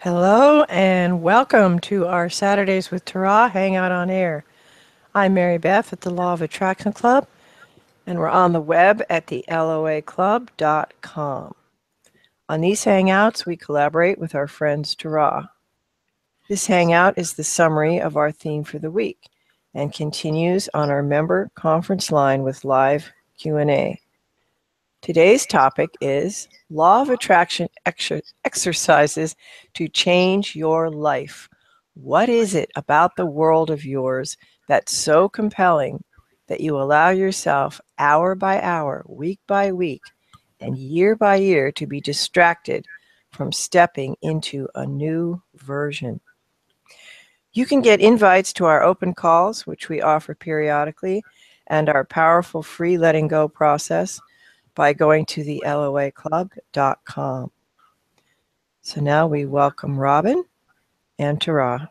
Hello and welcome to our Saturdays with Tara Hangout on Air. I'm Mary Beth at the Law of Attraction Club, and we're on the web at the loaclub.com. On these hangouts, we collaborate with our friends Tara. This hangout is the summary of our theme for the week and continues on our member conference line with live Q&A. Today's topic is Law of Attraction exercises to change your life. What is it about the world of yours that's so compelling that you allow yourself hour by hour, week by week, and year by year to be distracted from stepping into a new version? You can get invites to our open calls, which we offer periodically, and our powerful free letting go process by going to the loaclub.com. So now we welcome Robin and Tara.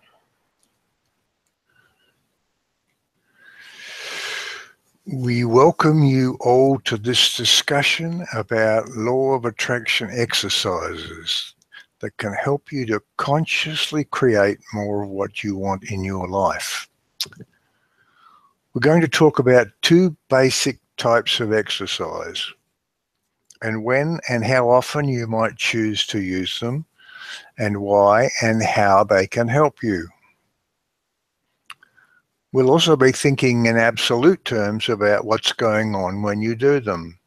We welcome you all to this discussion about law of attraction exercises that can help you to consciously create more of what you want in your life. We're going to talk about two basic types of exercise and when and how often you might choose to use them and why and how they can help you. We'll also be thinking in absolute terms about what's going on when you do them,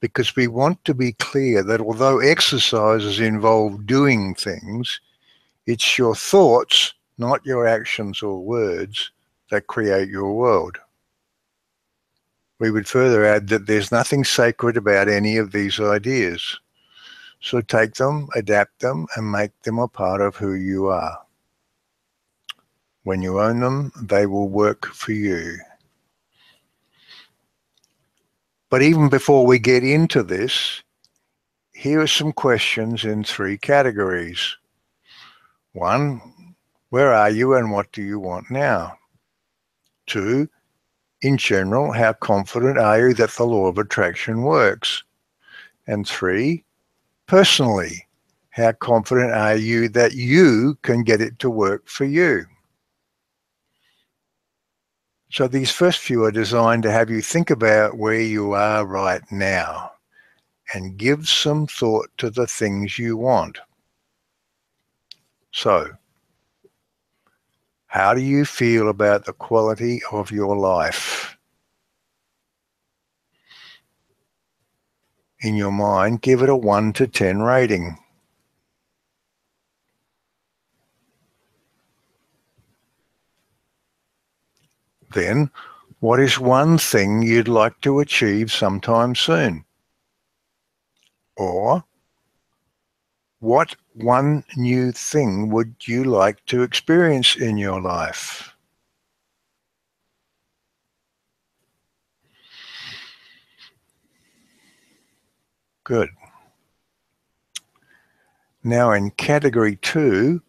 because we want to be clear that although exercises involve doing things, it's your thoughts, not your actions or words, that create your world. We would further add that there's nothing sacred about any of these ideas. So take them, adapt them, and make them a part of who you are. When you own them, they will work for you. But even before we get into this, here are some questions in three categories. 1, where are you and what do you want now? 2, in general, how confident are you that the law of attraction works? And 3, personally, how confident are you that you can get it to work for you? So these first few are designed to have you think about where you are right now and give some thought to the things you want. So, how do you feel about the quality of your life? In your mind, give it a 1 to 10 rating. Then, what is one thing you'd like to achieve sometime soon? Or, what one new thing would you like to experience in your life? Good. Now in category 2,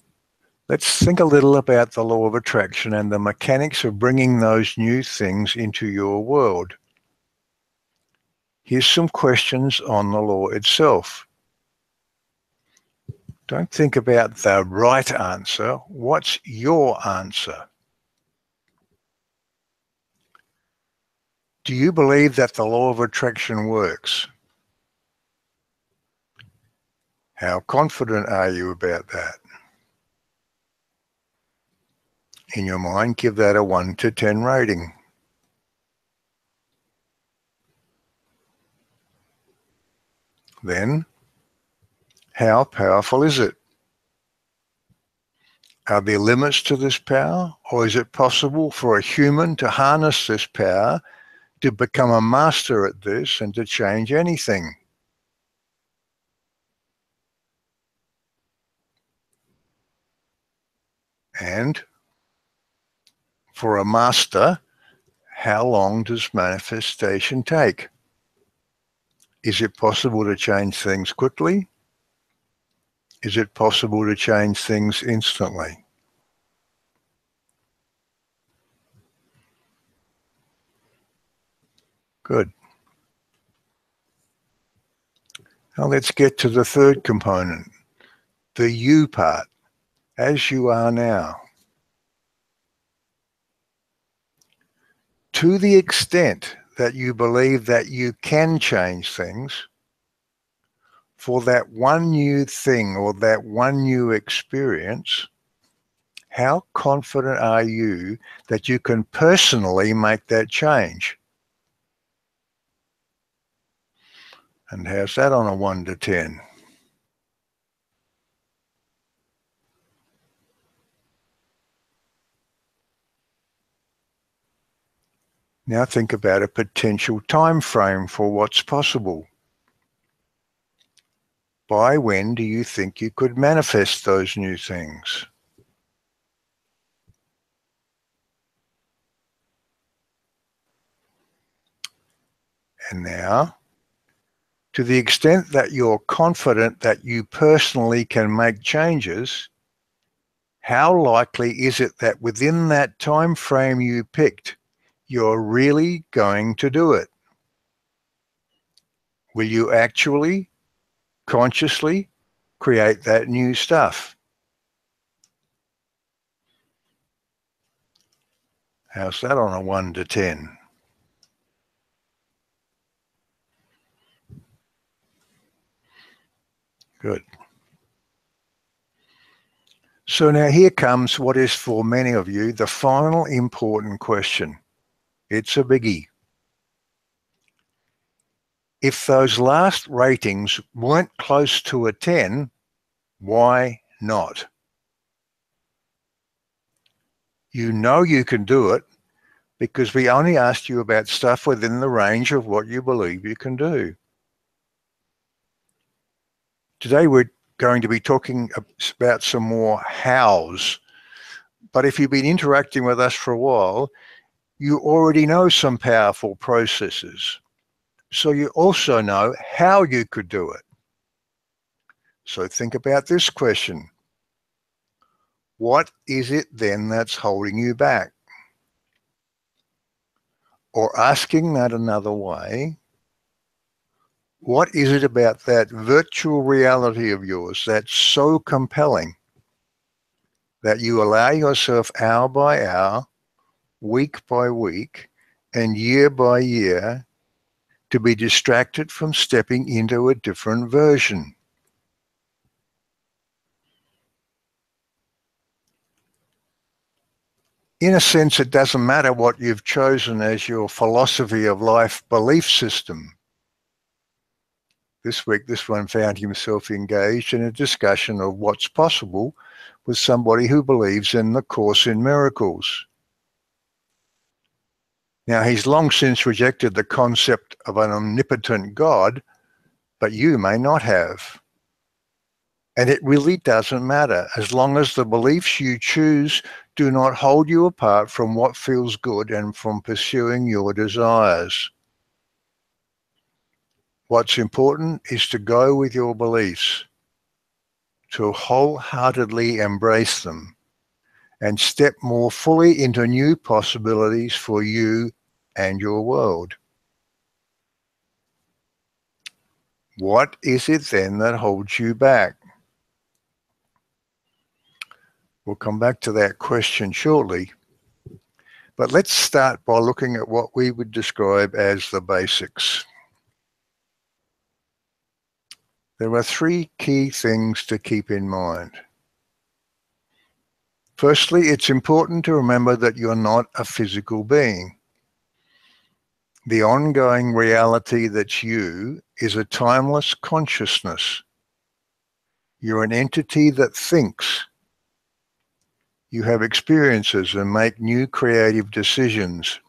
let's think a little about the law of attraction and the mechanics of bringing those new things into your world. Here's some questions on the law itself. Don't think about the right answer. What's your answer? Do you believe that the law of attraction works? How confident are you about that? In your mind, give that a 1 to 10 rating. Then, how powerful is it? Are there limits to this power, or is it possible for a human to harness this power, to become a master at this, and to change anything? And for a master, how long does manifestation take? Is it possible to change things quickly? Is it possible to change things instantly? Good. Now let's get to the third component. the you part, as you are now. To the extent that you believe that you can change things, for that one new thing or that one new experience, how confident are you that you can personally make that change? And how's that on a 1 to 10? Now think about a potential time frame for what's possible. By when do you think you could manifest those new things? And now, to the extent that you're confident that you personally can make changes, how likely is it that within that time frame you picked, you're really going to do it? Will you actually, consciously create that new stuff? How's that on a 1 to 10? Good. So now here comes what is for many of you the final important question. It's a biggie. If those last ratings weren't close to a 10, why not? You know you can do it because we only asked you about stuff within the range of what you believe you can do. Today we're going to be talking about some more hows. But if you've been interacting with us for a while, you already know some powerful processes. So you also know how you could do it. So think about this question. What is it then that's holding you back? Or asking that another way, what is it about that virtual reality of yours that's so compelling that you allow yourself hour by hour, week by week, and year by year to be distracted from stepping into a different version? In a sense, it doesn't matter what you've chosen as your philosophy of life belief system. This week, this one found himself engaged in a discussion of what's possible with somebody who believes in the Course in Miracles. Now, he's long since rejected the concept of an omnipotent God, but you may not have. And it really doesn't matter, as long as the beliefs you choose do not hold you apart from what feels good and from pursuing your desires. What's important is to go with your beliefs, to wholeheartedly embrace them, and step more fully into new possibilities for you and your world. What is it then that holds you back? We'll come back to that question shortly. But let's start by looking at what we would describe as the basics. There are three key things to keep in mind. Firstly, it's important to remember that you're not a physical being. The ongoing reality that's you is a timeless consciousness. You're an entity that thinks. You have experiences and make new creative decisions.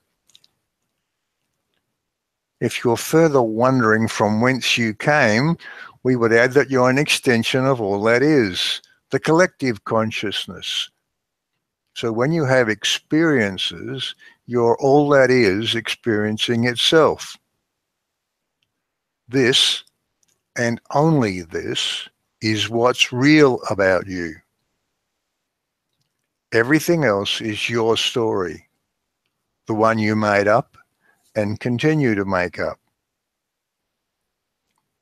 If you're further wondering from whence you came, we would add that you're an extension of all that is, the collective consciousness. So when you have experiences, you're all that is experiencing itself. This, and only this, is what's real about you. Everything else is your story, the one you made up and continue to make up.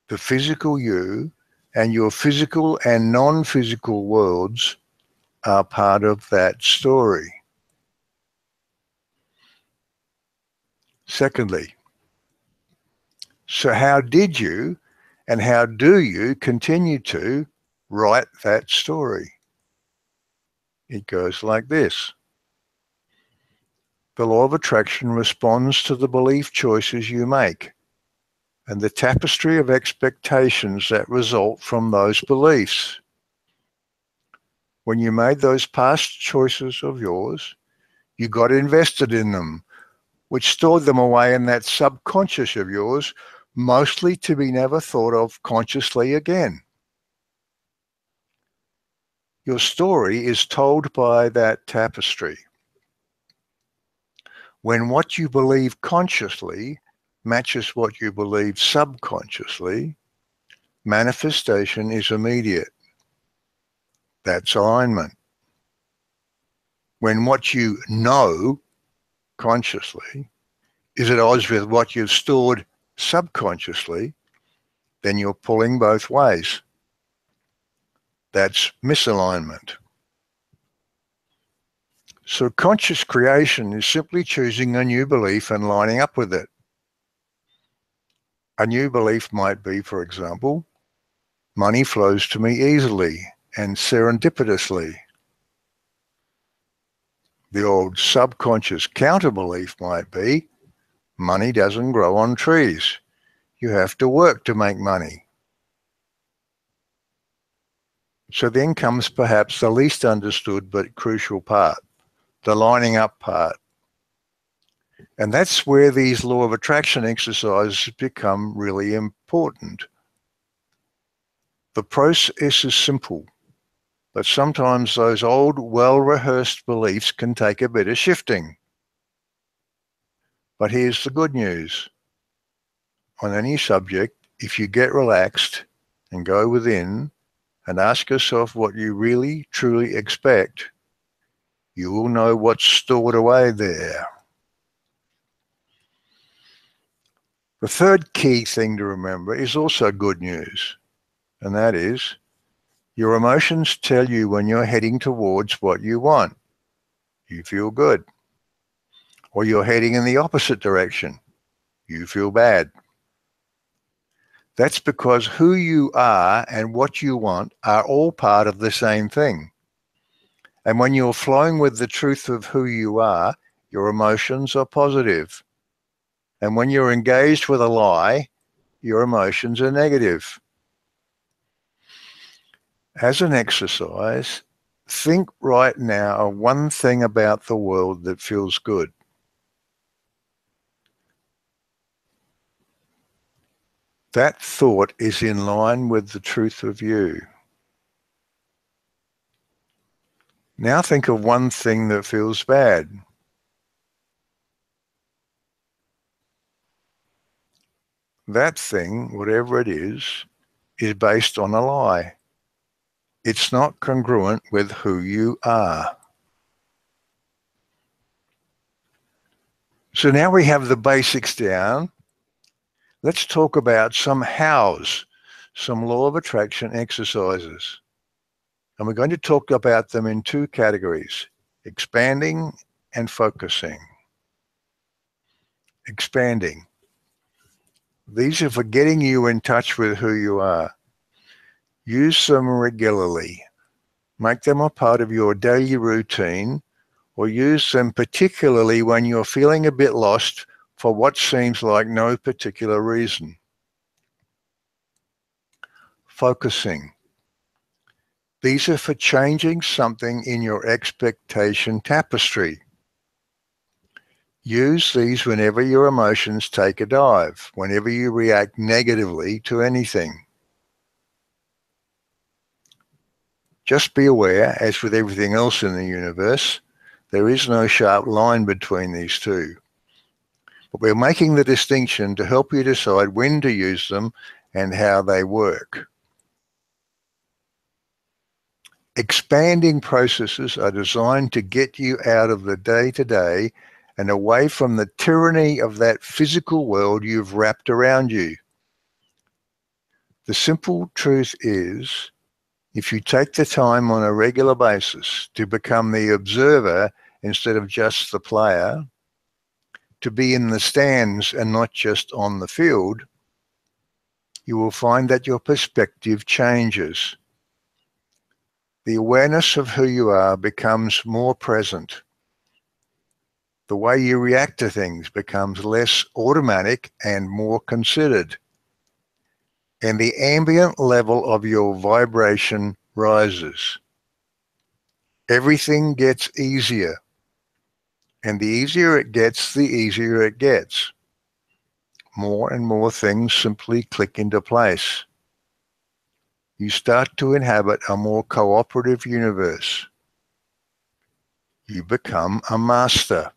The physical you and your physical and non-physical worlds are part of that story. Secondly, so how did you and how do you continue to write that story? It goes like this. The law of attraction responds to the belief choices you make and the tapestry of expectations that result from those beliefs. When you made those past choices of yours, you got invested in them, which stored them away in that subconscious of yours, mostly to be never thought of consciously again. Your story is told by that tapestry. When what you believe consciously matches what you believe subconsciously, manifestation is immediate. That's alignment. When what you know consciously is at odds with what you've stored subconsciously, then you're pulling both ways. That's misalignment. So conscious creation is simply choosing a new belief and lining up with it. A new belief might be, for example, money flows to me easily and serendipitously. The old subconscious counter belief might be, money doesn't grow on trees. You have to work to make money. So then comes perhaps the least understood but crucial part, the lining up part. And that's where these law of attraction exercises become really important. The process is simple, but sometimes those old, well-rehearsed beliefs can take a bit of shifting. But here's the good news. On any subject, if you get relaxed and go within and ask yourself what you really, truly expect, you will know what's stored away there. The third key thing to remember is also good news, and that is your emotions tell you when you're heading towards what you want. You feel good. Or you're heading in the opposite direction. You feel bad. That's because who you are and what you want are all part of the same thing. And when you're flowing with the truth of who you are, your emotions are positive. And when you're engaged with a lie, your emotions are negative. As an exercise, think right now of one thing about the world that feels good. That thought is in line with the truth of you. Now think of one thing that feels bad. That thing, whatever it is based on a lie. It's not congruent with who you are. So now we have the basics down. Let's talk about some hows, some law of attraction exercises. And we're going to talk about them in two categories, expanding and focusing. Expanding. These are for getting you in touch with who you are. Use them regularly. Make them a part of your daily routine, or use them particularly when you're feeling a bit lost for what seems like no particular reason. Focusing. These are for changing something in your expectation tapestry. Use these whenever your emotions take a dive, whenever you react negatively to anything. Just be aware, as with everything else in the universe, there is no sharp line between these two. But we're making the distinction to help you decide when to use them and how they work. Expanding processes are designed to get you out of the day-to-day and away from the tyranny of that physical world you've wrapped around you. The simple truth is, if you take the time on a regular basis to become the observer instead of just the player, to be in the stands and not just on the field, you will find that your perspective changes. The awareness of who you are becomes more present. The way you react to things becomes less automatic and more considered. And the ambient level of your vibration rises. Everything gets easier. And the easier it gets, the easier it gets. More and more things simply click into place. You start to inhabit a more cooperative universe. You become a master.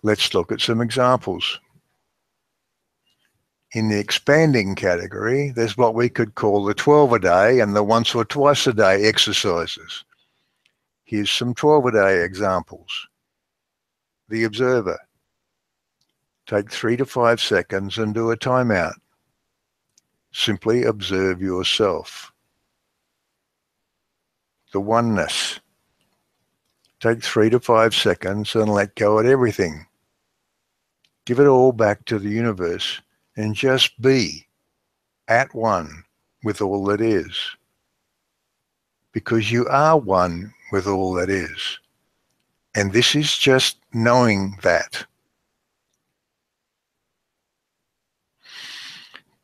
Let's look at some examples. In the expanding category, there's what we could call the 12-a-day and the once or twice a day exercises. Here's some 12-a-day examples. The observer. Take 3 to 5 seconds and do a timeout. Simply observe yourself. The oneness. Take 3 to 5 seconds and let go of everything. Give it all back to the universe and just be at one with all that is. Because you are one with all that is. And this is just knowing that.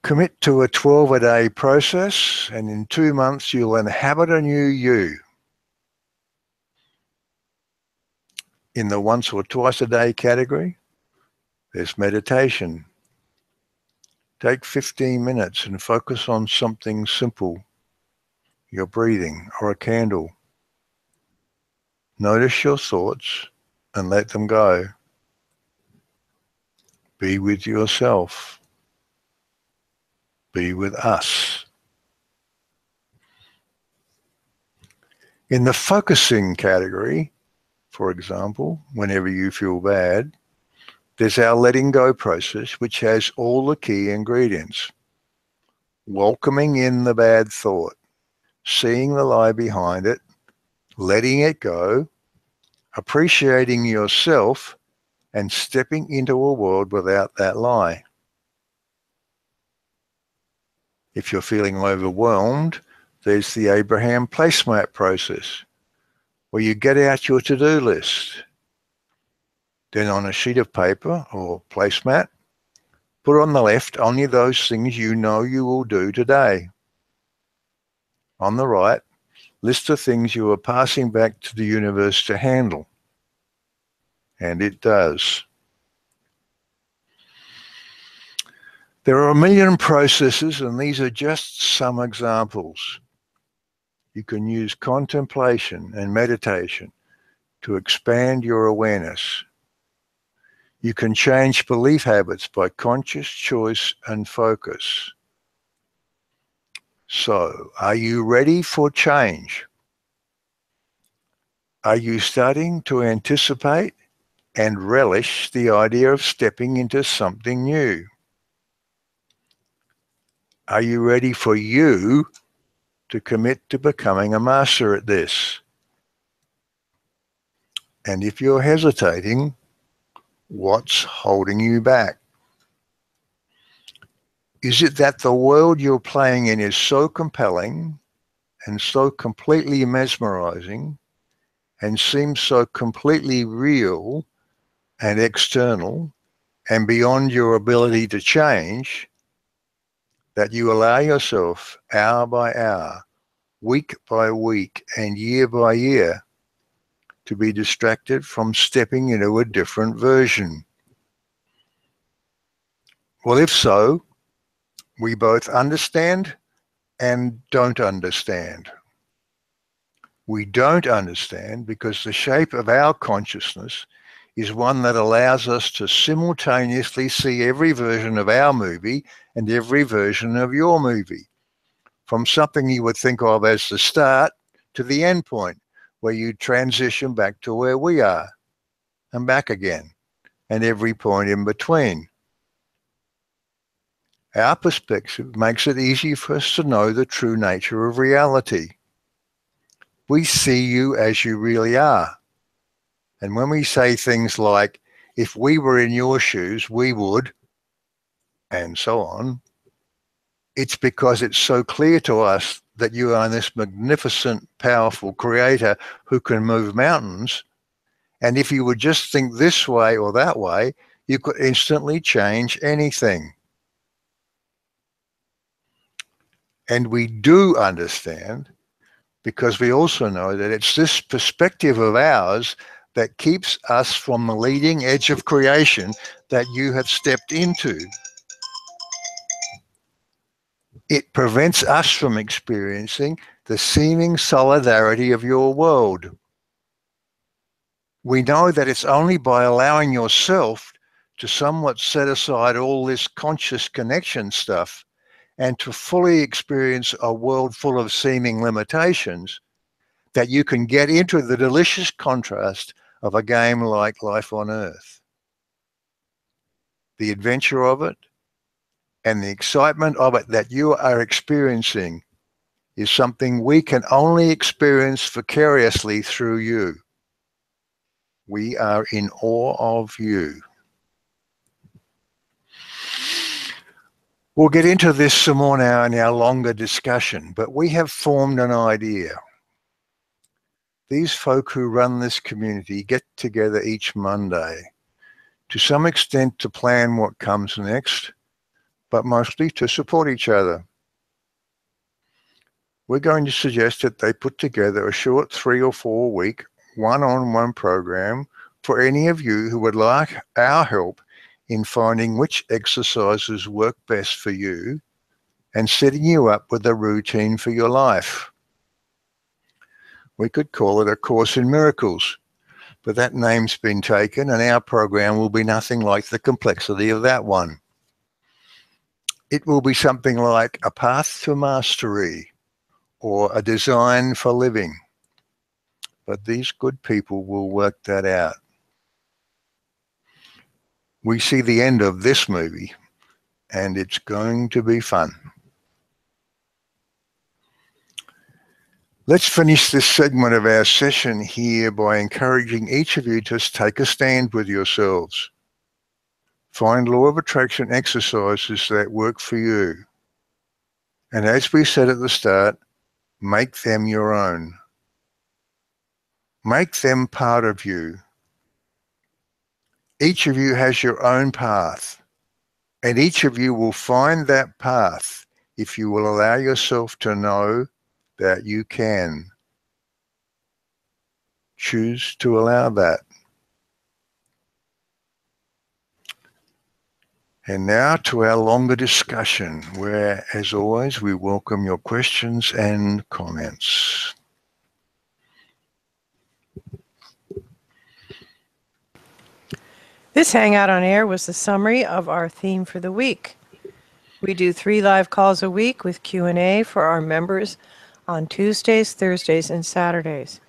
Commit to a 12-a-day process, and in 2 months you'll inhabit a new you. In the once or twice a day category, there's meditation. Take 15 minutes and focus on something simple, your breathing or a candle. Notice your thoughts and let them go. Be with yourself. Be with us. In the focusing category, for example, whenever you feel bad, there's our letting go process, which has all the key ingredients. Welcoming in the bad thought, seeing the lie behind it, letting it go, appreciating yourself, and stepping into a world without that lie. If you're feeling overwhelmed, there's the Abraham placemat process, where you get out your to-do list. Then on a sheet of paper or placemat, put on the left only those things you know you will do today. On the right, list the things you are passing back to the universe to handle. And it does. There are a million processes, and these are just some examples. You can use contemplation and meditation to expand your awareness. You can change belief habits by conscious choice and focus. So, are you ready for change? Are you starting to anticipate and relish the idea of stepping into something new? Are you ready for you to commit to becoming a master at this? And if you're hesitating, what's holding you back? Is it that the world you're playing in is so compelling and so completely mesmerizing and seems so completely real and external and beyond your ability to change that you allow yourself hour by hour, week by week, and year by year to be distracted from stepping into a different version? Well, if so, we both understand and don't understand. We don't understand because the shape of our consciousness is one that allows us to simultaneously see every version of our movie and every version of your movie, from something you would think of as the start to the end point, where you transition back to where we are and back again, and every point in between. Our perspective makes it easy for us to know the true nature of reality. We see you as you really are. And when we say things like, if we were in your shoes, we would, and so on, it's because it's so clear to us that you are this magnificent, powerful creator who can move mountains. And if you would just think this way or that way, you could instantly change anything. And we do understand, because we also know that it's this perspective of ours that keeps us from the leading edge of creation that you have stepped into. It prevents us from experiencing the seeming solidarity of your world. We know that it's only by allowing yourself to somewhat set aside all this conscious connection stuff and to fully experience a world full of seeming limitations that you can get into the delicious contrast of a game like Life on Earth. The adventure of it and the excitement of it that you are experiencing is something we can only experience vicariously through you. We are in awe of you. We'll get into this some more now in our longer discussion, but we have formed an idea. These folk who run this community get together each Monday, to some extent to plan what comes next, but mostly to support each other. We're going to suggest that they put together a short 3 or 4 week one-on-one program for any of you who would like our help in finding which exercises work best for you and setting you up with a routine for your life. We could call it a Course in Miracles, but that name's been taken and our program will be nothing like the complexity of that one. It will be something like a Path to Mastery or a Design for Living. But these good people will work that out. We see the end of this movie, and it's going to be fun. Let's finish this segment of our session here by encouraging each of you to take a stand with yourselves. Find law of attraction exercises that work for you. And as we said at the start, make them your own. Make them part of you. Each of you has your own path, and each of you will find that path if you will allow yourself to know that you can. Choose to allow that. And now to our longer discussion, where, as always, we welcome your questions and comments. This Hangout on Air was the summary of our theme for the week. We do 3 live calls a week with Q&A for our members on Tuesdays, Thursdays, and Saturdays.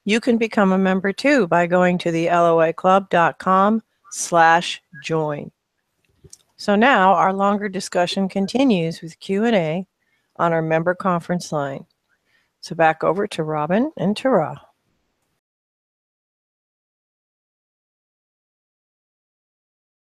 You can become a member too by going to the loiclub.com/join. So now our longer discussion continues with Q&A on our member conference line. So back over to Robin and Tara.